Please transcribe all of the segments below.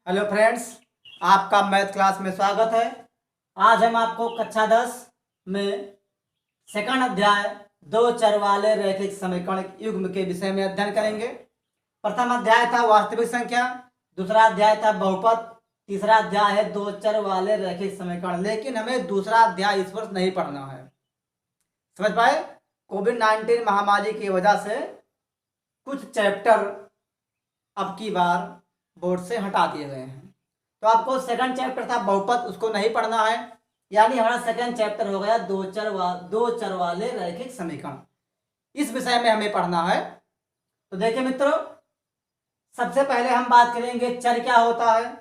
Hello friends, आपका math class में स्वागत है। आज हम आपको कक्षा 10 में सेकंड अध्याय दो चर वाले रैखिक समीकरण युग्म के विषय में अध्ययन करेंगे। प्रथम अध्याय था वास्तविक संख्या, दूसरा अध्याय था बहुपद, तीसरा अध्याय है दो चर वाले रैखिक समीकरण। लेकिन हमें दूसरा अध्याय इस वर्ष नहीं पढ़ना है, समझ पाए। कोविड-19 महामारी की वजह से कुछ चैप्टर अब की बार बोर्ड से हटा दिए गए हैं। तो आपको सेकंड चैप्टर था बहुपद, उसको नहीं पढ़ना है। यानी हमारा सेकंड चैप्टर हो गया दो चर वाले रैखिक समीकरण। इस विषय में हमें पढ़ना है। तो देखिए मित्रों, सबसे पहले हम बात करेंगे चर क्या होता है,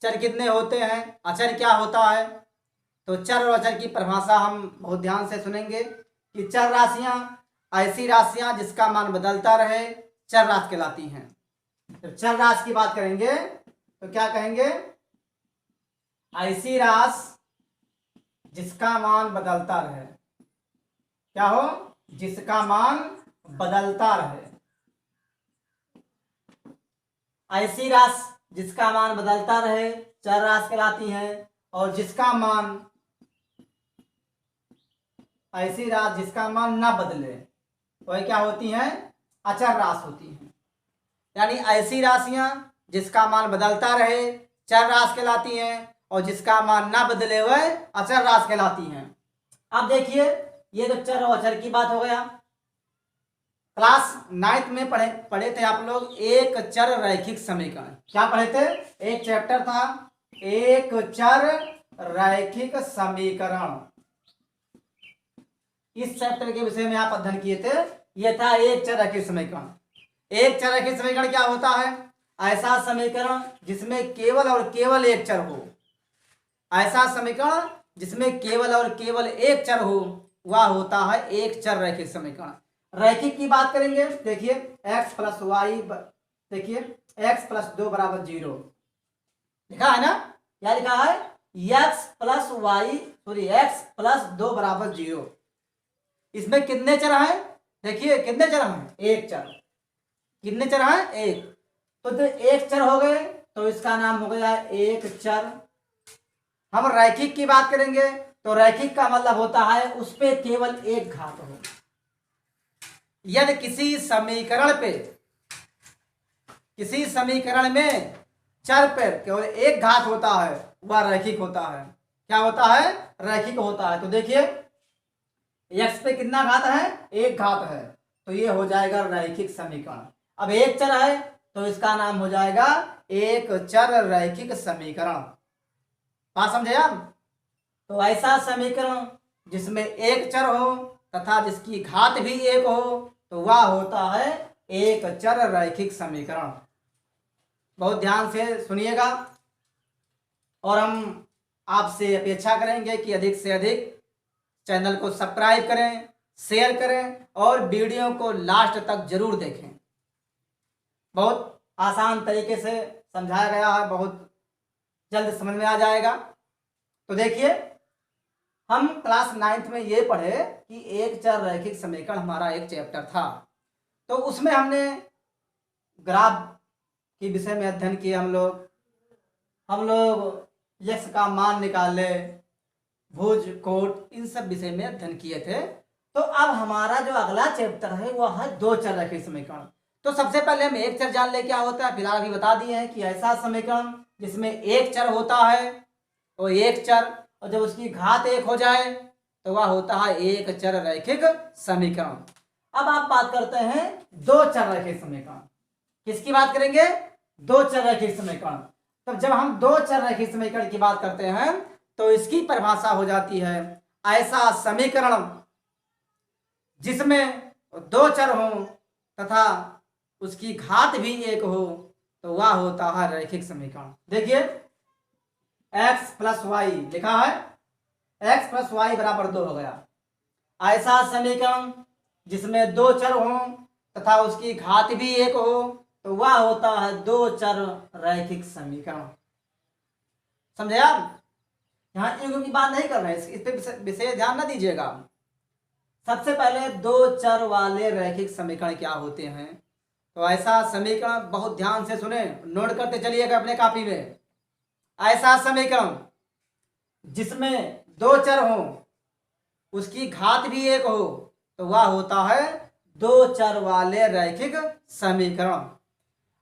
चर कितने होते हैं, अचर क्या होता है। तो चर और अचर की परिभाषा हम बहुत ध्यान से सुनेंगे कि चर राशियां ऐसी राशियां जिसका मान बदलता रहे चर राशि कहलाती हैं। तो चर राशि की बात करेंगे तो क्या कहेंगे, ऐसी राशि जिसका मान बदलता रहे। क्या हो, जिसका मान बदलता रहे। ऐसी राशि जिसका मान बदलता रहे चर राशि कहलाती है। और जिसका मान, ऐसी राशि जिसका मान ना बदले वह क्या होती हैं, अचर राशि होती हैं। यानी ऐसी राशियां जिसका मान बदलता रहे चर राशि कहलाती हैं और जिसका मान ना बदले वह अचर राशि कहलाती हैं। अब देखिए, ये तो चर और अचर की बात हो गया। क्लास 9th में पढ़े थे आप लोग एक चर रैखिक समीकरण। क्या पढ़े थे, एक चैप्टर था एक चर रैखिक समीकरण। इस चैप्टर के विषय में आप अध्ययन किए थे। यह था एक चर रैखिक समीकरण। एक चर रैखिक समीकरण क्या होता है, ऐसा समीकरण जिसमें केवल और केवल एक चर हो। ऐसा समीकरण जिसमें केवल और केवल एक चर हो वह होता है एक चर रैखिक समीकरण। रैखिक की बात करेंगे, देखिए x प्लस वाई, देखिए x प्लस 2 बराबर 0 लिखा है ना। क्या लिखा है, x प्लस 2 बराबर 0। इसमें कितने चर हैं, देखिए कितने चर हैं, एक चर। कितने चर हैं, एक। तो एक चर हो गए तो इसका नाम हो गया एक चर। हम रैखिक की बात करेंगे तो रैखिक का मतलब होता है उस पे केवल एक घात हो। यदि किसी समीकरण में चर पर केवल एक घात होता है वह रैखिक होता है। क्या होता है, रैखिक होता है। तो देखिए x पे कितना घात है, एक घात है, तो ये हो जाएगा रैखिक समीकरण। अब एक चर है तो इसका नाम हो जाएगा एक चर रैखिक समीकरण। बात समझे आप। तो ऐसा समीकरण जिसमें एक चर हो तथा जिसकी घात भी एक हो तो वह होता है एक चर रैखिक समीकरण। बहुत ध्यान से सुनिएगा और हम आपसे अपेक्षा करेंगे कि अधिक से अधिक चैनल को सब्सक्राइब करें, शेयर करें और वीडियो को लास्ट तक जरूर देखें। बहुत आसान तरीके से समझाया गया है, बहुत जल्द समझ में आ जाएगा। तो देखिए, हम क्लास 9th में ये पढ़े कि एक चर रैखिक समीकरण हमारा एक चैप्टर था। तो उसमें हमने ग्राफ के विषय में अध्ययन किए। हम लोग यक्ष का मान निकाले, भुज कोट, इन सब विषय में अध्ययन किए थे। तो अब हमारा जो अगला चैप्टर है वह है दो चर रैखिक समीकरण। तो सबसे पहले हम एक चर जान ले क्या होता है। फिलहाल अभी बता दिए हैं कि ऐसा समीकरण जिसमें एक चर होता है तो एक चर, और जब उसकी घात एक हो जाए तो वह होता है एक चर रैखिक समीकरण। अब आप बात करते हैं दो चर रैखिक समीकरण। किसकी बात करेंगे, दो चर रैखिक समीकरण। तो जब हम दो चर रैखिक समीकरण की बात करते हैं तो इसकी परिभाषा हो जाती है ऐसा समीकरण जिसमें दो चर हो तथा उसकी घात भी एक हो तो वह होता है रैखिक समीकरण। देखिए x प्लस वाई लिखा है, x प्लस वाई बराबर 2 हो गया। ऐसा समीकरण जिसमें दो चर हो तथा उसकी घात भी एक हो तो वह होता है दो चर रैखिक समीकरण। समझे आप। यहाँ युग्म की बात नहीं कर रहे हैं, इस पे विशेष ध्यान ना दीजिएगा। सबसे पहले दो चर वाले रैखिक समीकरण क्या होते हैं। तो ऐसा समीकरण बहुत ध्यान से सुने, नोट करते चलिएगा अपने कॉपी में। ऐसा समीकरण जिसमें दो चर हो, उसकी घात भी एक हो, तो वह होता है दो चर वाले रैखिक समीकरण।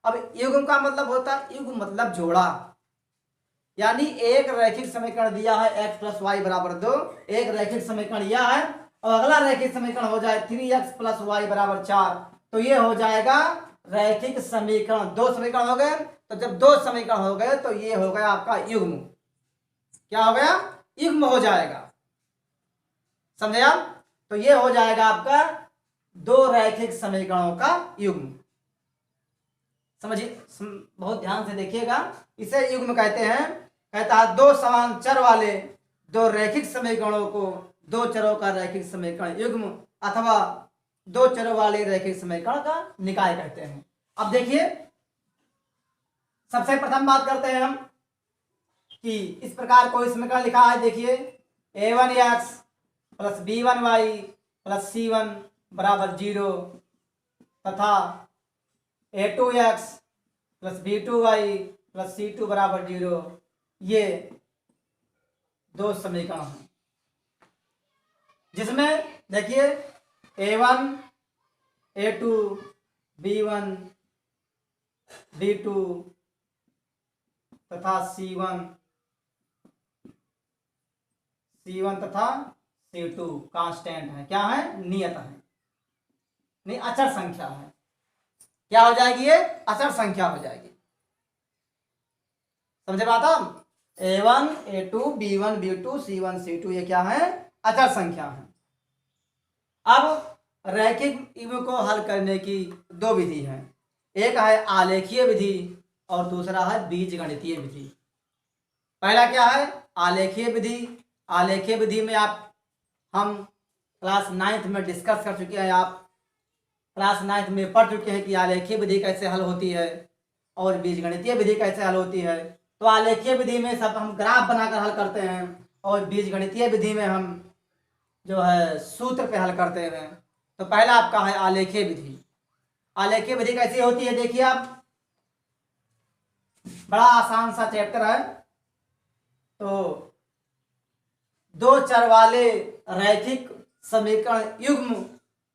अब युग्म का मतलब होता है, युग्म मतलब जोड़ा, यानी एक रैखिक समीकरण दिया है x प्लस वाई बराबर 2, एक रैखिक समीकरण यह है, और अगला रैखिक समीकरण हो जाए 3x प्लस वाई बराबर 4, तो ये हो जाएगा रैखिक समीकरण। दो समीकरण हो गए, तो जब दो समीकरण हो गए तो ये हो गया आपका युग्म। क्या हो गया? युग्म हो जाएगा। समझे आप? तो ये हो जाएगा आपका दो रैखिक समीकरणों का युग्म। समझिए, बहुत ध्यान से देखिएगा, इसे युग्म कहते हैं। कहता है दो समान चर वाले दो रैखिक समीकरणों को दो चरों का रैखिक समीकरण युग्म अथवा दो चरों वाले रैखिक समीकरण का निकाय कहते हैं। अब देखिए, सबसे प्रथम बात करते हैं हम कि इस प्रकार कोई समीकरण लिखा है। देखिए, a1x plus b1y plus c1 बराबर 0 तथा a2x plus b2y plus c2 बराबर 0, ये दो समीकरण हैं जिसमें देखिए a1 a2 b1 b2 तथा c1 तथा c2 कांस्टेंट है। क्या है? नियत है, नहीं अचर संख्या है। क्या हो जाएगी? ये अचर संख्या हो जाएगी। समझे बात आप? a1 a2 b1 b2 c1 c2 ये क्या है? अचर संख्या है। अब रैखिक युग्म को हल करने की दो विधि हैं, एक है आलेखीय विधि और दूसरा है बीजगणितीय विधि। पहला क्या है? आलेखीय विधि। आलेखीय विधि में हम क्लास 9th में डिस्कस कर चुके हैं, आप क्लास 9th में पढ़ चुके हैं कि आलेखीय विधि कैसे हल होती है और बीजगणितीय विधि कैसे हल होती है। तो आलेखीय विधि में सब हम ग्राफ बनाकर हल करते हैं और बीजगणितीय विधि में हम जो है सूत्र पे हल करते हैं। तो पहला आपका है आलेखीय विधि। आलेखीय विधि कैसी होती है? देखिए आप, बड़ा आसान सा चैप्टर है। तो दो चर वाले रैखिक समीकरण युग्म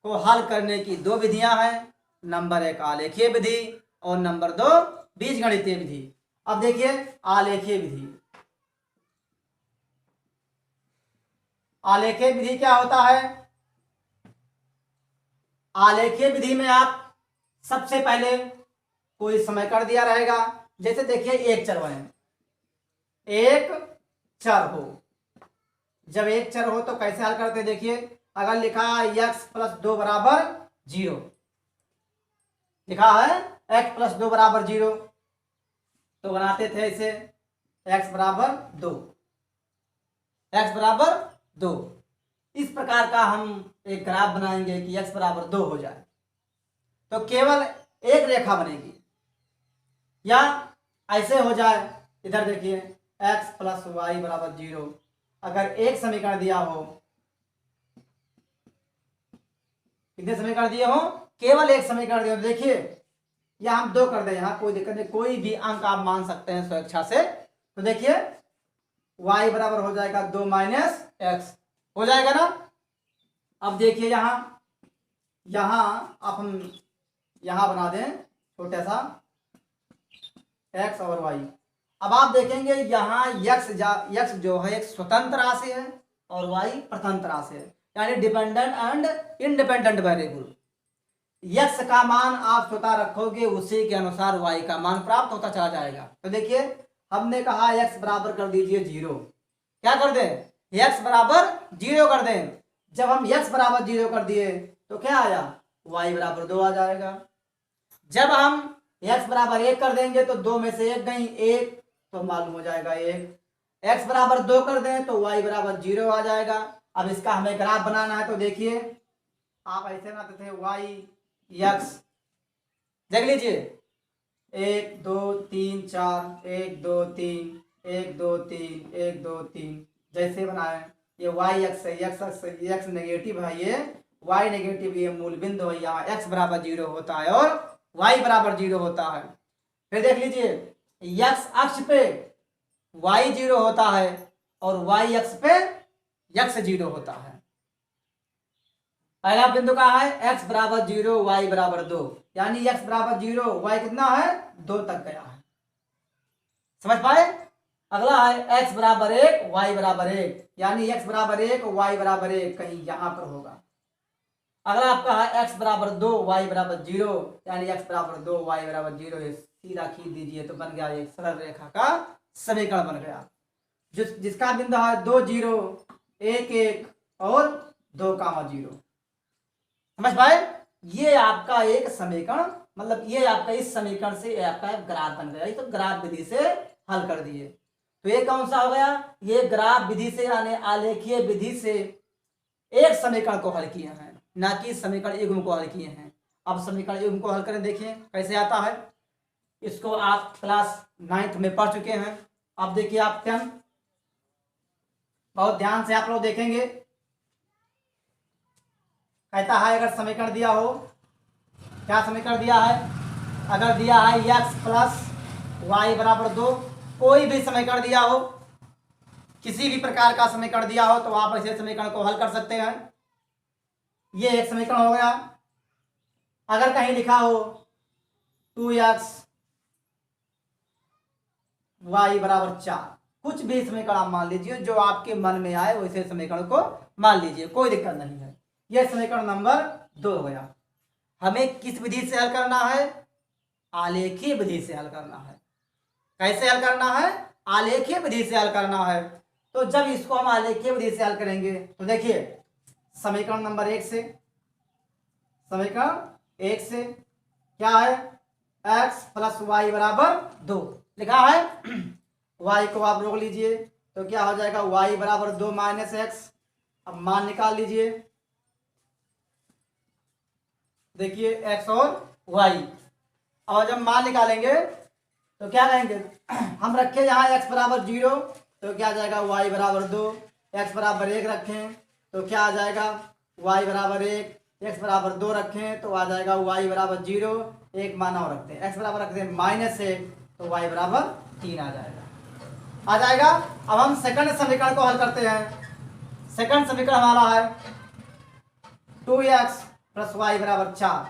को हल करने की दो विधियां हैं, नंबर एक आलेखीय विधि और नंबर दो बीजगणितीय विधि। अब देखिए आलेखीय विधि। आलेखीय विधि क्या होता है? आलेखीय विधि में आप सबसे पहले कोई समीकरण दिया रहेगा, जैसे देखिए एक चर है, एक चर हो। जब एक चर हो तो कैसे हल करते? देखिए, अगर लिखा है x प्लस 2 बराबर 0, लिखा है x प्लस 2 बराबर 0, तो बनाते थे इसे x बराबर 2, x बराबर 2। इस प्रकार का हम एक ग्राफ बनाएंगे कि x बराबर 2 हो जाए, तो केवल एक रेखा बनेगी। या ऐसे हो जाए, इधर देखिए x प्लस वाई बराबर 0, अगर एक समीकरण दिया हो, कितने समीकरण दिए हो? केवल एक समीकरण दिया हो। देखिए या हम दो कर दें, यहाँ कोई दिक्कत नहीं, कोई भी अंक आप मान सकते हैं स्वेच्छा से। तो देखिए y बराबर हो जाएगा 2 माइनस एक्स, हो जाएगा ना। अब देखिए यहाँ आप हम यहाँ बना दें छोटा सा x और y। अब आप देखेंगे यहाँ x जो है एक स्वतंत्र राशि है और y प्रतंत्र राशि है, यानी dependent and independent variable. x का मान आप स्वतः रखोगे, उसी के अनुसार y का मान प्राप्त होता चला जाएगा। तो देखिए हमने कहा x बराबर कर दीजिए 0, क्या कर दें? x बराबर 0 कर दें। जब हम x बराबर 0 कर दिए तो क्या आया? y बराबर 2 आ जाएगा। जब हम x बराबर 1 कर देंगे तो 2 में से 1 गई 1, तो मालूम हो जाएगा 1। x बराबर 2 कर दें तो y बराबर 0 आ जाएगा। अब इसका हमें ग्राफ बनाना है, तो देखिए आप ऐसे बनाते थे y x, देख लीजिए 1 2 3 4 1 2 3 1 2 3 1 2 3, जैसे बनाए। ये y x है, x नेगेटिव है, ये y नेगेटिव, ये मूल बिंदु है, यहाँ x बराबर 0 होता है और y बराबर 0 होता है। फिर देख लीजिए x अक्ष पे y 0 होता है और y अक्ष पे x 0 होता है। पहला बिंदु कहाँ है, x बराबर 0 y बराबर 2, यानी x बराबर 0 y कितना है 2 तक गया है। समझ पाए। अगला है x बराबर 1 y बराबर 1, यानी x बराबर 1 y बराबर 1 कहीं यहां पर होगा। अगला आपका है x बराबर 2 y बराबर 0, यानी x बराबर 2 y बराबर 0, सीधा खींच दीजिए तो बन गया एक सरल रेखा का समीकरण बन गया। जिसका बिंदु है 2 0 1 1 और 2 0। समझ पाए। ये आपका एक समीकरण, मतलब ये आपका इस समीकरण से आपका ग्राफ बन गया। ये तो ग्राफ विधि से हल कर दिए। तो ये कौन सा हो गया, ये ग्राफ विधि से यानी आलेखीय विधि से एक समीकरण को हल किए हैं, ना कि समीकरण युग्म को हल किए हैं। अब समीकरण युग्म को हल करें, देखिए कैसे आता है। इसको आप क्लास 9th में पढ़ चुके हैं। अब देखिए आप 10, बहुत ध्यान से आप लोग देखेंगे। कहता है अगर समीकरण दिया हो, क्या समीकरण दिया है, अगर दिया है x प्लस वाई बराबर 2, कोई भी समीकरण दिया हो, किसी भी प्रकार का समीकरण दिया हो तो आप ऐसे समीकरण को हल कर सकते हैं। ये एक समीकरण हो गया। अगर कहीं लिखा हो 2x y बराबर 4, कुछ भी समीकरण आप मान लीजिए, जो आपके मन में आए वैसे समीकरण को मान लीजिए, कोई दिक्कत नहीं है। यह समीकरण नंबर 2 हो गया। हमें किस विधि से हल करना है, आलेखीय विधि से हल करना है। कैसे हल करना है, आलेखीय विधि से हल करना है। तो जब इसको हम आलेखीय विधि से हल करेंगे तो देखिए समीकरण नंबर 1 से, समीकरण 1 से क्या है, x प्लस वाई बराबर 2 लिखा है। y को आप रोक लीजिए तो क्या हो जाएगा, y बराबर 2 माइनस एक्स। अब मान निकाल लीजिए, देखिए x और y। और जब मान निकालेंगे तो क्या कहेंगे, हम रखें यहाँ x बराबर 0 तो क्या आ जाएगा, y बराबर 2, x बराबर 1 रखें तो क्या आ जाएगा, y बराबर 1, x बराबर 2 रखें तो आ जाएगा y बराबर 0, एक मान और रखते हैं, x बराबर रखते हैं -1 तो y बराबर 3 आ जाएगा। अब हम सेकंड समीकरण को हल करते हैं। सेकंड समीकरण हमारा है 2x प्लस वाई बराबर 4।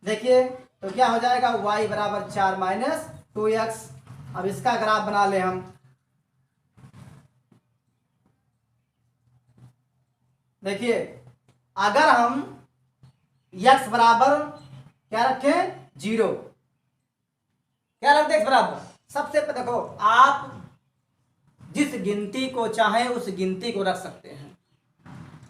देखिए तो क्या हो जाएगा, y बराबर 4 माइनस 2x। अब इसका ग्राफ बना ले हम। देखिए अगर हम x बराबर क्या रखें 0, क्या रखते x बराबर, सबसे पहले देखो आप जिस गिनती को चाहें उस गिनती को रख सकते हैं,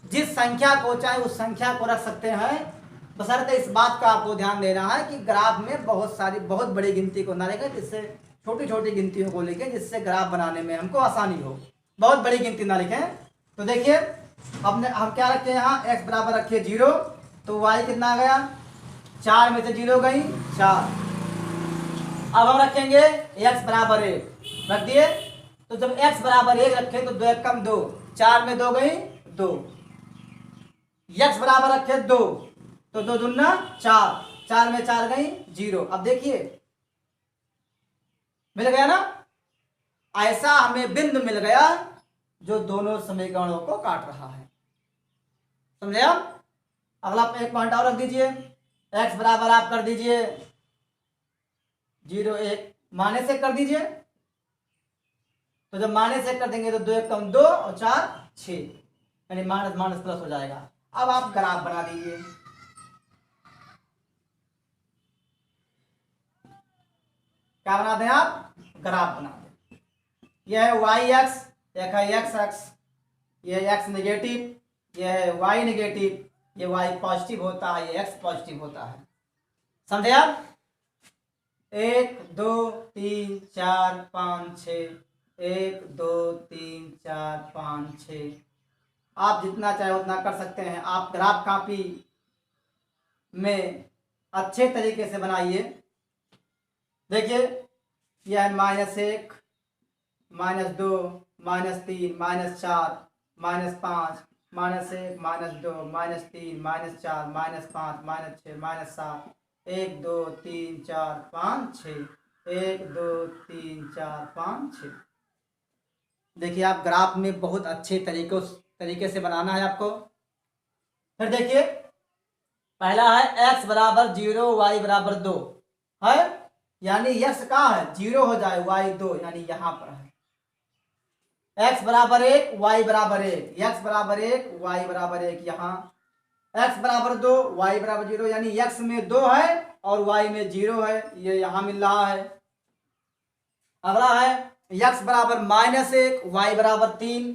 जिस संख्या को चाहे उस संख्या को रख सकते हैं, बशर्ते इस बात का आपको ध्यान देना है कि ग्राफ में बहुत बड़ी गिनती को ना लेकर, जिससे छोटी छोटी गिनतियों को लेकर, जिससे ग्राफ बनाने में हमको आसानी हो। बहुत बड़ी गिनती ना लिखें। तो देखिए हम क्या रखे यहाँ, x बराबर रखिए 0 तो y कितना आ गया, 4 में से 0 गई 4। अब हम रखेंगे x बराबर 1 रख दिए, तो जब x बराबर 1 रखें तो 2 1 कम 2, 4 में 2 गई 2। x बराबर रखे 2 तो 2 दूना 4, 4 में 4 गई 0। अब देखिए मिल गया ना, ऐसा हमें बिंदु मिल गया जो दोनों समीकरणों को काट रहा है। समझे आप। अगला एक पॉइंट और रख दीजिए, x बराबर आप कर दीजिए 0 1 माइनस 1 कर दीजिए, तो जब माइनस 1 कर देंगे तो 2 1 कम 2 और 4 6, यानी माइनस माइनस प्लस हो जाएगा। अब आप ग्राफ बना दीजिए। क्या बना दें आप, ग्राफ बना दें। यह है वाई एक्स, एक है एक्स एक्स, यह एक्स नेगेटिव, यह है वाई नेगेटिव, ये वाई पॉजिटिव होता है, ये एक्स पॉजिटिव होता है। समझे आप। 1 2 3 4 5 6, 1 2 3 4 5 6, आप जितना चाहे उतना कर सकते हैं। आप ग्राफ कॉपी में अच्छे तरीके से बनाइए। देखिए यह है -1 -2 -3 -4 -5 -1 -2 -3 -4 -5 -6 -7, 1 2 3 4 5 6, 1 2 3 4 5 6। देखिए आप ग्राफ में बहुत अच्छे तरीके से बनाना है आपको। फिर देखिए पहला है x बराबर 0 y बराबर 2 है, यानी x कहाँ है 0 हो जाए y 2, यानी यहाँ पर है x बराबर 1 y बराबर 1, x बराबर 1 y बराबर 1, यहाँ x बराबर 2 y बराबर 0, यानी x में 2 है और y में 0 है, ये यहाँ मिल रहा है। अगला है x बराबर -1 y बराबर 3,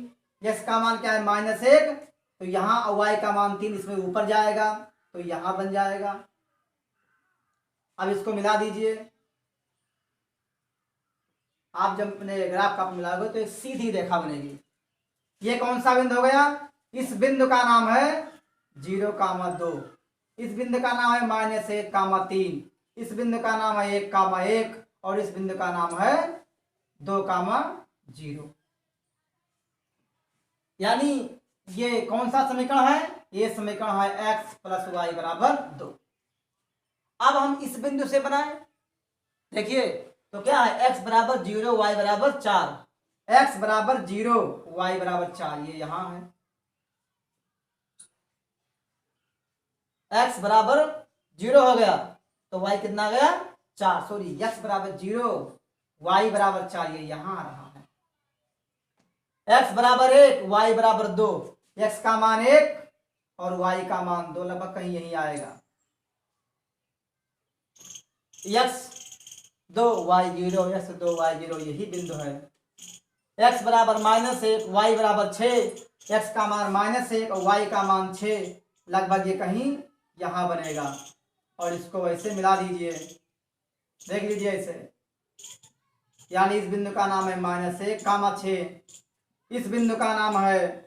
x का मान क्या है -1, तो यहाँ y का मान 3 इसमें ऊपर जाएगा तो यहाँ बन जाएगा। अब इसको मिला दीजिए, आप जब अपने ग्राफ का मिलाओगे तो एक सीधी रेखा बनेगी। ये कौन सा बिंदु हो गया, इस बिंदु का नाम है 0,2, इस बिंदु का नाम है -1,3, इस बिंदु का नाम है 1,1 और इस बिंदु का नाम है 2,0। यानी ये कौन सा समीकरण है, ये समीकरण है x + y बराबर 2। अब हम इस बिंदु से बनाए, देखिए तो क्या है x बराबर 0 y बराबर 4, x बराबर 0 y बराबर 4, ये यहां है। x बराबर 0 हो गया तो y कितना गया 4, सॉरी x बराबर 0 y बराबर 4, ये यहां आ रहा है। x बराबर 1 y बराबर 2, x का मान 1 और y का मान 2, लगभग कहीं यही आएगा। x 2 y 0, x 2 y 0, यही बिंदु है। x बराबर -1 y बराबर 6, x का मान -1 और y का मान 6, लगभग ये कहीं यहाँ बनेगा। और इसको वैसे मिला दीजिए, देख लीजिए ऐसे, यानी इस बिंदु का नाम है -1,6, इस बिंदु का नाम है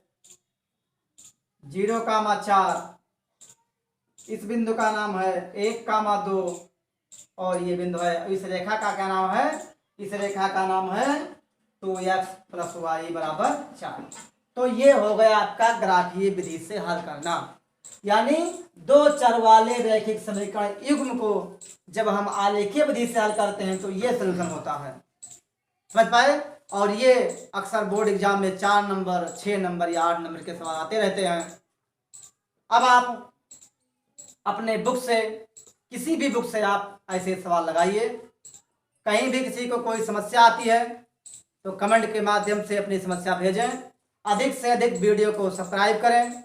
0,4, इस बिंदु का नाम है 1,2 और ये बिंदु है, इस रेखा का क्या नाम है, इस रेखा का नाम है 2x + y बराबर 4। तो ये हो गया आपका ग्राफीय विधि से हल करना, यानी दो चर वाले रैखिक समीकरण युग्म को जब हम आलेखीय विधि से हल करते हैं तो ये सलूशन होता है, समझ पाए। और ये अक्सर बोर्ड एग्जाम में 4 नंबर 6 नंबर या 8 नंबर के सवाल आते रहते हैं। अब आप अपने बुक से, किसी भी बुक से आप ऐसे सवाल लगाइए, कहीं भी किसी को कोई समस्या आती है तो कमेंट के माध्यम से अपनी समस्या भेजें। अधिक से अधिक वीडियो को सब्सक्राइब करें,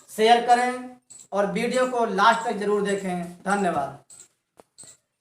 शेयर करें और वीडियो को लास्ट तक जरूर देखें। धन्यवाद।